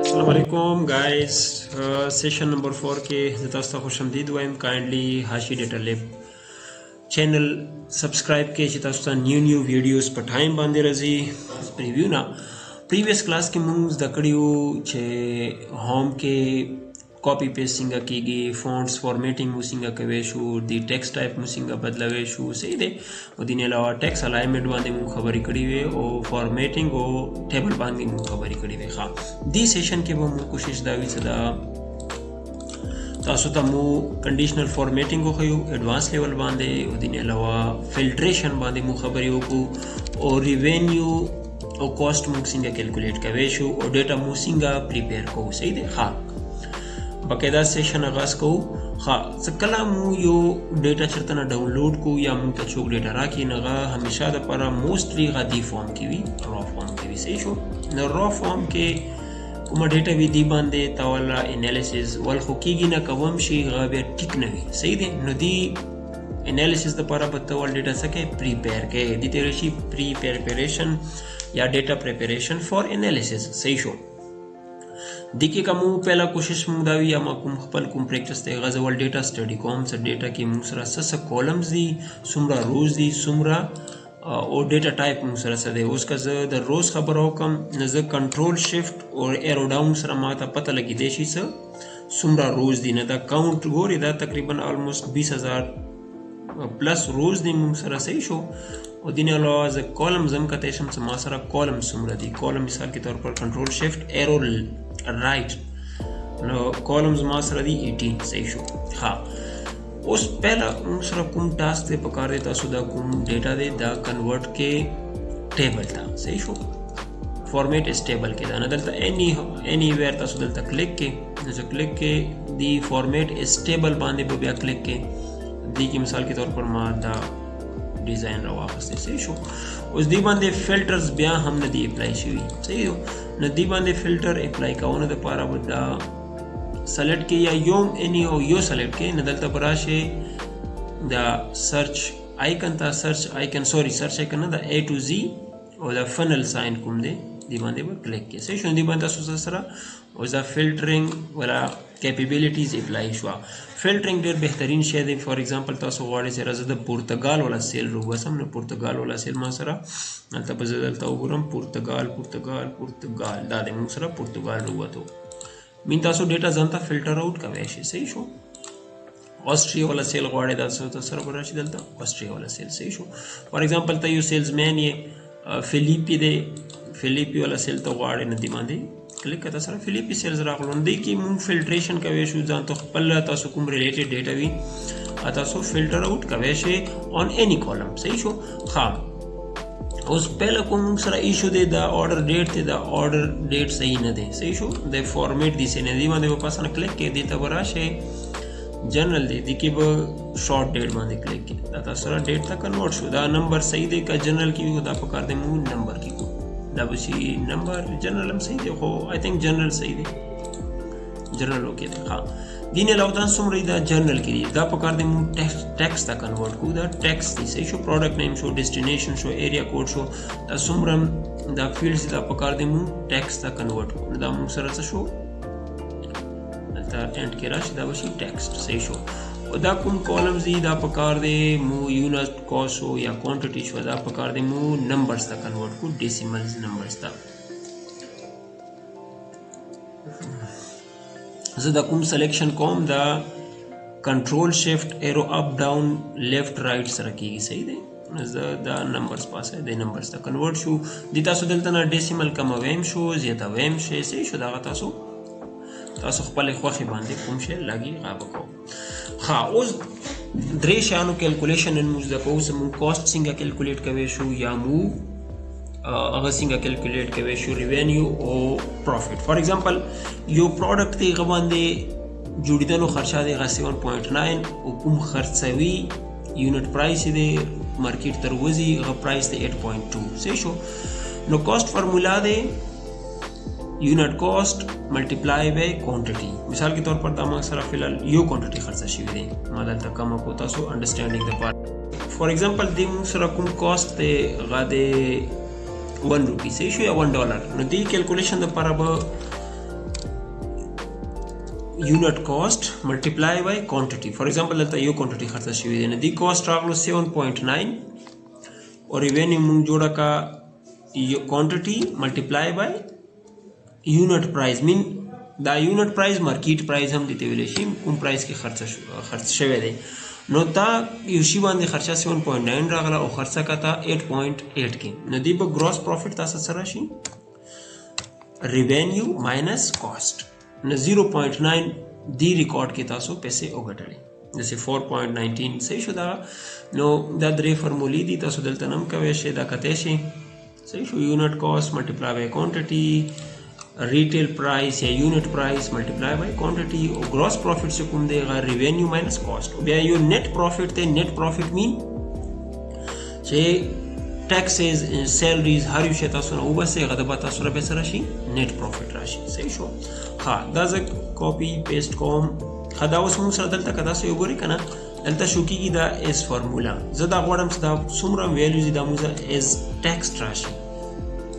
Assalamualaikum guys, session number 4 के तاسو ته خوشامدید وایم. kindly هاشي ډیټا لیب چینل سبسکرایب کې چې تاسو ته نیو ویډیوز په ټایم باندې راځي. پریویو نه پریویس کلاس کې موږ د کړیو چې هوم کې کاپی پیسټ څنګه کیږي، فونټس فارمیټینګ مو څنګه کوي شو، دی ټیکسټ ټایپ مو څنګه بدلوي شو، صحیح دی. او دین علاوه ټیکسټ الاینمنٹ باندې مو خبرې کړې وي او فارمیټینګ او ټیبل باندې مو خبرې کړې وي. ښه دی سیشن کې به مو کوشش دا وي چې دا تاسو ته مو کنډیشنل فارمیټینګ وخیو ایڈوانس لیول باندې، او دین علاوه فلټریشن باندې مو خبرې وکړو او ریوینیو او کاسټ مو څنګه کیلکولیټ کوي شو او ډیټا مو څنګه پریپیر کوو. صحیح دی. ښه باقاعده سیشن آغاز کوو. ښه څه کله مو یو ډیټا چېرته نه ډاونلوډ کوو یا موږ ته څوک ډیټا راکړي، نو هغه همیشه دپاره موسټلی هغه دې فارم کې وي، را فارم کې وي. صحیح شو. نو را فارم کې کومه ډیټا وي دې باندې تا والا انالیسز ول خو کېږي نه، کوم شي هغه بیا ټیک نه وي. صحیح دی. نو دې انالیسز دپاره به ته ول ډیټا څه کوې، پریپیر کوې. دې ته راشي پریپریشن یا ډیټا پریپریشن فار انالیسز. صحیح شو. دیکھیے کا مو پہلا کوشش مونږ دا وی یا ما کوم خپل کوم پریکټس ته غزول ډیټا سټڈی کوم. څه ډیټا کې مونږ سره څه کولمز دي، څومره روز دي، څومره او ډیټا ټایپ مونږ سره څه دی. اوس که زه د روز خبره وکړم نو زه کنټرول شفټ او ایرو ډاون سره ماته پته لګېدی شي څه څومره روز دي. نه دا کاونټ ګورې دا تقریبا آلموسټ 20,000 پلس روز دي مونږ سره. صحیح شو. او دین علاوه زه کالم زم کتی شم چې ما سره کالم څومره دي. کالم مثال کے طور پر کنټرول شفټ ایرو رائٹ، نو کالمز ما سره دي 18. صحیح شو. ها اوس پہلا موږ سره کوم ټاسک دی پکار دی، تاسو دا کوم ډیټا دی دا کنورټ کې ټیبل ته. صحیح شو. فارمیټ از ټیبل کې دا نه دلته اینی ویر تاسو دلته کلیک کې، نو چې کلیک کې دی فارمیټ از ټیبل باندې به بیا کلیک کې دی کې مثال کے طور پر ما دا ډیزاین را واخیستی. صحیح شو. اوس دی باندې فلټرز بیا هم نه دی اپلای شوي. صحیح شو. نو دی باندې فلټر اپلای کولو دپاره به دا سلیکټ کې یا اینی او یو سلیکټ کې، نو دلته به راشئ دا سرچ آیکن ته، سرچ آیکن نه دا A to Z او دا فنل ساین کوم دی دی باندې به کلیک کې. صحیح شو. دی باندې تاسو سره اوس دا فلټرینګ ولا کیپیبلیټیز اپلای شوه. فلټرینګ ډېر بهترین شی دی. فار ایگزامپل تاسو غواړئ چې راځه د پرتګال والا سیل روباسم، نو پرتګال والا سیل ما سره هلته به زه دلته وګورم پرتګال دا دی موږ سره پرتګال رووتو. مین تاسو ډیټا ځان ته فلټر آوټ کوی شئ. صحیح شو. آسټریا والا سیل غواړئ دا سره به راشي دلته آسټریا والا سیل. صحیح شو. فار ایگزامپل ته یو سیلز مین یې فلیپي دی، فلیپي والا سیل ته غواړئ نو دی باندې کلیک کته سره فلیپي سیلز راغلو. دی کې مونږ فلټریشن کوی شو ځان ته خپل تاسو کوم ریلیټډ ډیټا وي تاسو فلټر آوټ کوی شئ آن اینی کالم. صحیح شو. ښه اوس پهله کوم مونږ سره ایشو دی دا آرډر ډیټ دی، دا آرډر ډیټ صحیح نه دی. صحیح شو. د فارمیټ دی سه نه دی باندې په پاسه کلیک کې دی ته به راشئ جنرل دی کې به شارټ ډیټ باندې کلیک کې دا تاسو سره ډیټ ته کنورټ شو. دا نمبر صحیح دی که جنرل کې وي دا پکار دی مونږ نمبر کې کو دا به شي نمبر. جنرل هم صحیح دی خو آی تھنک جنرل صحیح دی، جنرل اوکې دی. ښه دین علاوه تاسو څومره دا جنرل کې دی دا پکار دی مونږ ټیکسټ ته کنورټ کوو. دا ټیکسټ دی. صحیح شو. پروډکټ نیم شو، ډیسټینیشن شو، ایریا کوډ شو، دا څومره دا فیلډز دا پکار دی مونږ ټیکسټ ته کنورټ کوو. دا مونږ سره څه شو دلته اینډ کې راشي دا به شي ټیکسټ. صحیح شو. او دا کوم کالمز دي دا پکار دی مو یونټ کاسټ شو یا کوانټیټي شو، دا پکار دی مو نمبرز ته کنورټ کو، ډیسیملز نمبرز ته. زه دا کوم سلیکشن کوم دا کنټرول شفټ ایرو اپ ډاون لیفټ رائټ سره کیږي. صحیح دی. زه دا نمبرز پاسه د نمبرز ته کنورټ شو. دی تاسو دلته نه ډیسیمل کم ویم شو زیاته ویم شي. صحیح شو. دا تاسو خپل خوښي باندې کوم شی لګي غاب کو. ها اوس درې شانو کیلکولیشن موږ د کوو چې موږ کاست څنګه کیلکولیټ کوي شو یا مو هغه څنګه کیلکولیټ کوي شو ریوینیو او پروفیټ. فار ایگزامپل یو پروډکټ دی هغه باندې جوړیدلو خرچه دی 7.9 او کوم خرڅوي یونټ پرایس دی مارکیټ تر وځي هغه پرایس دی 8.2. صحیح شو. نو کاست فارمولا دی یونٹ کاسٹ ملٹیپلائی بائی کوانٹٹی. مثال کے طور پر دا ما سره فی الحال یو کوانٹٹی خرڅه شوې ده، ما دلته کم کو تاسو انډرسټانډینګ د پاره فار ایگزامپل دی موږ سره کوم کاست دی هغه دی 1 روپی صحیح شو یا $1 نو دی کیلکولیشن دپاره به یونټ کاست ملټیپلای بای کوانټیټي فار ایگزامپل دلته یو کوانټیټي خرڅه شوې دی نو دی کاست راغلو 7.9 او ریوینیو موږ جوړه کا کوانټیټي ملټیپلای بای یونټ پرایز مین دا یونټ پرایز مارکیټ پرایز هم دیته ویل شي کوم پرایز کې خرڅ شوی دی نو دا یو شی باندې خرچه 7.9 راغله او خرڅه کاته 8.8 کې نو دی به ګروس پروفیټ تاسو سره شي ریوینیو ماینس کاست نو 0.9 دی ریکارډ کې تاسو پیسې وګټلې جیسے 4.19 صحیح شو دا نو دا درې فارمولې دي تاسو دلته نم کوي شي دا کته شي صحیح شو یونټ کاست ملټیپلای بای کوانټیټي ریټیل پرایس یا یونټ پرایس ملټیپلای بای کوانټیټي او ګروس پروفیټ چې کوم دی غیر ریوینیو ماینس کاست بیا یو نیټ پروفیټ ته نیټ پروفیټ مین چې ټیکسز سیلریز هر یو شی تاسو نه وبسه غدا به تاسو را به سره شي نیټ پروفیټ راشي صحیح شو ها دا ز کاپی پیسټ کوم خدا اوس موږ سره دلته کدا سه وګورئ کنه دلته شو کیږي دا اس فارمولا زه دا غواړم چې دا څومره ویلیوز دا موږ از ټیکس راشي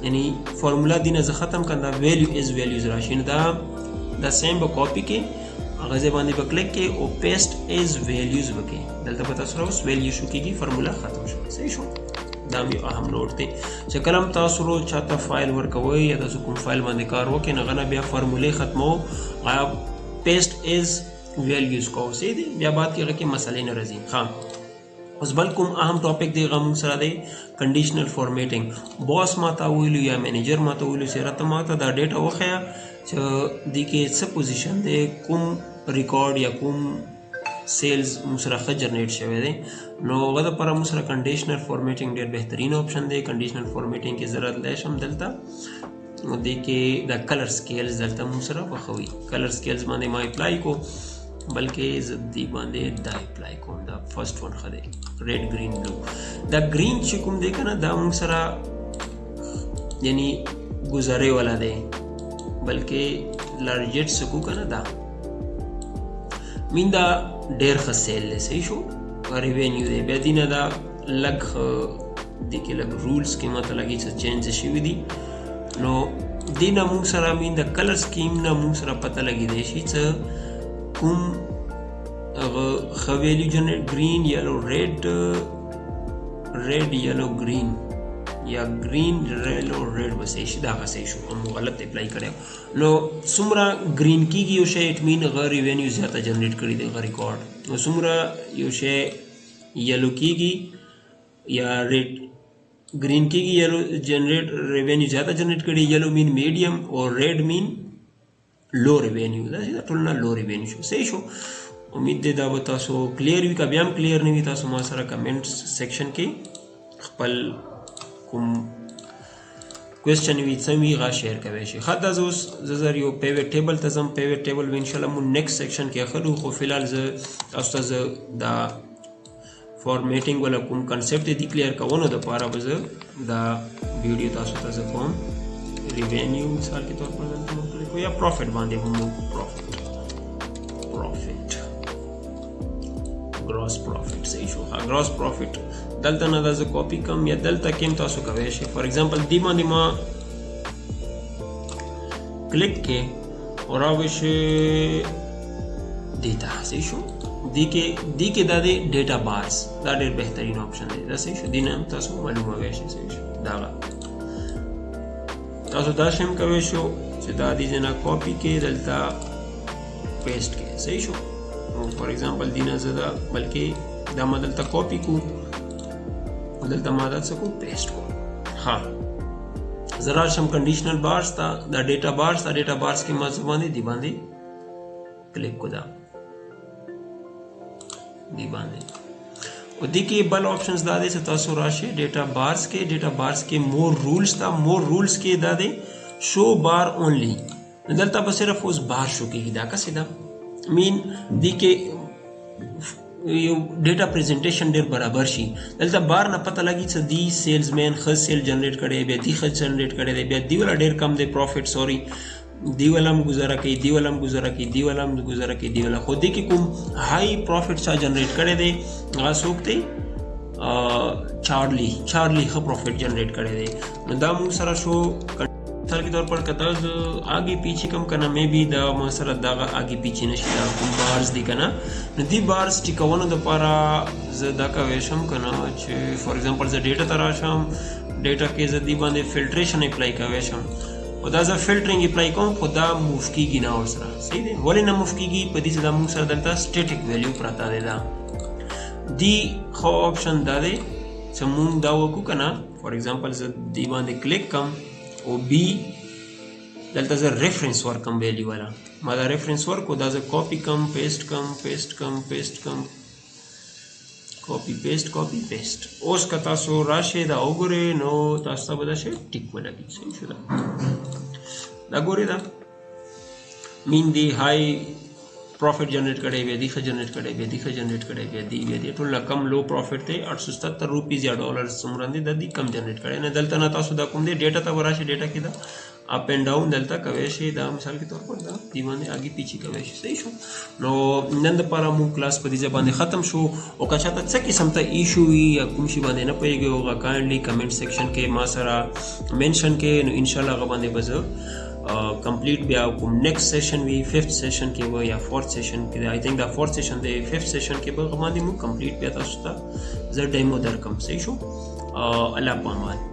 یعنی فارمولا دینه زه ختم کنده ویلیو از ویلیوز راشي نو دا سیم به کاپی کې هغه ځای باندې به کلیک کې او پیسټ از ویلیوز وکړي دلته به تاسو اوس ویلیو شو کیږي فارمولا ختم شو صحیح شو دا یو اهم نوٹ دی چې کلم تاسو رو چاته فایل ورکوي یا تاسو کوم فایل باندې کار وکړئ نه غنه بیا فارمولې ختمو آیا پیسټ از ویلیوز کو سي دي بیا بعد کې هغه کې مسئلې نه راځي ها اوس بل کوم اهم ټاپک دی غو سره دی کنډیشنل فارمیټینګ باس ماته ویلو یا منیجر ماته ویلو چې راته ماته دا ډیټا وخیا چې د کې څه پوزیشن دی کوم ریکارډ یا کوم سیلز مسره جنریټ شوی دی نو غدا پر مسره کنډیشنل فارمیټینګ ډیر بهترین اپشن دی کنډیشنل فارمیټینګ کې ضرورت لشم دلته نو د کې د کلر سکیلز دلته مسره بخوي کلر سکیلز باندې ما اپلای کو بلکې زدي باندې دا اپلای کوم دا فرست ون خده ریډ گرین بلو دا گرین چې کوم دی کنه دا موږ سره یعنی گزارې والا دی بلکې لارجټ سکو کنه دا میندا ډیر خسیل صحیح شو ریوینیو دی بیا دینه دا لګ د کې لګ رولز کې ماته لګی چې چینج شي دي نو دینه موږ سره میندا کلر سکیم نه موږ سره پته لګی دی چې کوم خویلیو جنریټ گرین یلو ریډ یلو گرین یا گرین یلو ریډ بسې شي دا غسې شو هم غلط اپلای کړو نو سمرا گرین کیږي یو شی اټ مین غیر ریوینیو زیاته جنریټ کړی دی غیر ریکارډ نو سمرا یو شی یلو کیږي یا ریډ گرین کیږي یلو جنریټ ریوینیو زیاته جنریټ کړي یلو مین میډیم او ریډ مین لو ریوینیو دا چې ټول نه لو ریوینیو شو صحیح شو امید دی دا به تاسو کلیر وي که بیا هم کلیر نه وي تاسو ما سره کمنټ سیکشن کې خپل کوم کوېسچن وي څه وي هغه شیر کوی شي ښه دا زه اوس زه یو پیوټ ټیبل ته ځم پیوټ ټیبل به انشاءالله مونږ نیکسټ سیکشن کې اخلو خو فلحال زه تاسو ته زه دا فارمیټینګ والا کوم کنسپټ دی کلیر کوونو دپاره به زه دا ویډیو تاسو ته زه کوم ریوینیو مثال کے طور پر کو یا پروفٹ باندھے ہوں پروفٹ گراس پروفٹ صحیح شو ہاں گراس پروفٹ دلتا نہ دا کاپی کم یا دلتا کم تاسو کوي شي فار ایگزامپل دی باندې ما کلیک کې اور اوش دیتا صحیح شو دی کې دا دی ډیټا بارز دا ډېر بهترین اپشن دی دا صحیح شو دی نه تاسو معلومه وي شي صحیح شو دا تاسو دا شم کوي شو چې دا دې نه کاپی کې دلته پیسټ کې صحیح شو فار ایگزامپل دینا زدا بلکې دا ما دلته کاپی کو دلته ما دلته کو پیسټ کو ها زرا شم کنډیشنل بارز تا دا ډیټا بارز کې ما زبانه دی باندې کلیک کو دا دی باندې او دې کې بل آپشنز دا دي چې تاسو راشي ډیټا بارز کې مور رولز کې دا دي شو بار اونلی دلته به صرف اوس بار شو کېږي دا څه ده مین دې کې یو ډیټا پریزنټیشن ډیر برابر شي دلته بار نه پته لګي چې دی سیلزمن خ سیل جنریټ کړي بیا دی خ جنریټ کړي بیا دی ولا ډیر کم دی پروفټ سوري دی ولم گزاره کوي دی ولا خو دې کې کوم هاي پروفټ چا جنریټ کړي دی هغه څوک دی چارلی ښه پروفیټ جنریټ کړی دی. نو دا موږ سره شو مثال کے طور پر کته زه آگے پیچھے کم کنه مې بي دا ما سره دغه آگے پیچھے نشي دا کوم بارز دي کنه نو دی بارز ټیکولو دپاره زه دا کوی شم کنه چې فار ایگزامپل زه ډیټا ته راشم ډیټا کې زه دی باندې فلټریشن اپلای کوی شم او دا زه فلټرینګ اپلای کوم خو دا موف کیږي نه ورسره صحیح دی ولې نه موف کیږي په دې چې دا موږ سره دلته سټیټیک ویلیو پراته دی دا دی خو آپشن دا دی چې موږ دا وکړو کنه فار ایگزامپل زه دی باندې کلیک کم او بی دلته زه ریفرنس ورکم ویلیو والا ما دا ریفرنس ورکو دا زه کاپی کم پیسټ کم کاپی پیسټ اوس که تاسو راشئ دا وګورئ نو تاسو ته به دا شی ټیک ولګي صحیح شو دا ګورئ دا مین دی های پروفیټ جنریټ کړی وی دی ښه جنریټ کړی وی دی ښه جنریټ کړی وی دی ټول کم لو پروفیټ دی 870 روپیز یا ډالرز څومره دی د دې کم جنریټ کړی نه دلته نه تاسو دا کوم دی ډیټا ته وراشي ډیټا کې دا اپ اینڈ ډاون دلته کوي شي دا مثال کے طور پر دا دیوانه اگې پیچھے کوي شي صحیح شو نو نن د پاره مو کلاس په دې ځبانه ختم شو او که چاته څه قسم ته ایشو یا کوم شي باندې نه پوهیږئ او کایندلی کمنټ سیکشن کې ما سره منشن کې نو ان شاء الله غو باندې بزو کمپلیټ بیا کوم نیکسٹ سیشن وی 5th سیشن کې و یا 4th سیشن کې آی تھنک دا 4th سیشن دی 5th سیشن کې به غو باندې مو کمپلیټ بیا تاسو ته زه ډیمو درکم صحیح شو الله پامان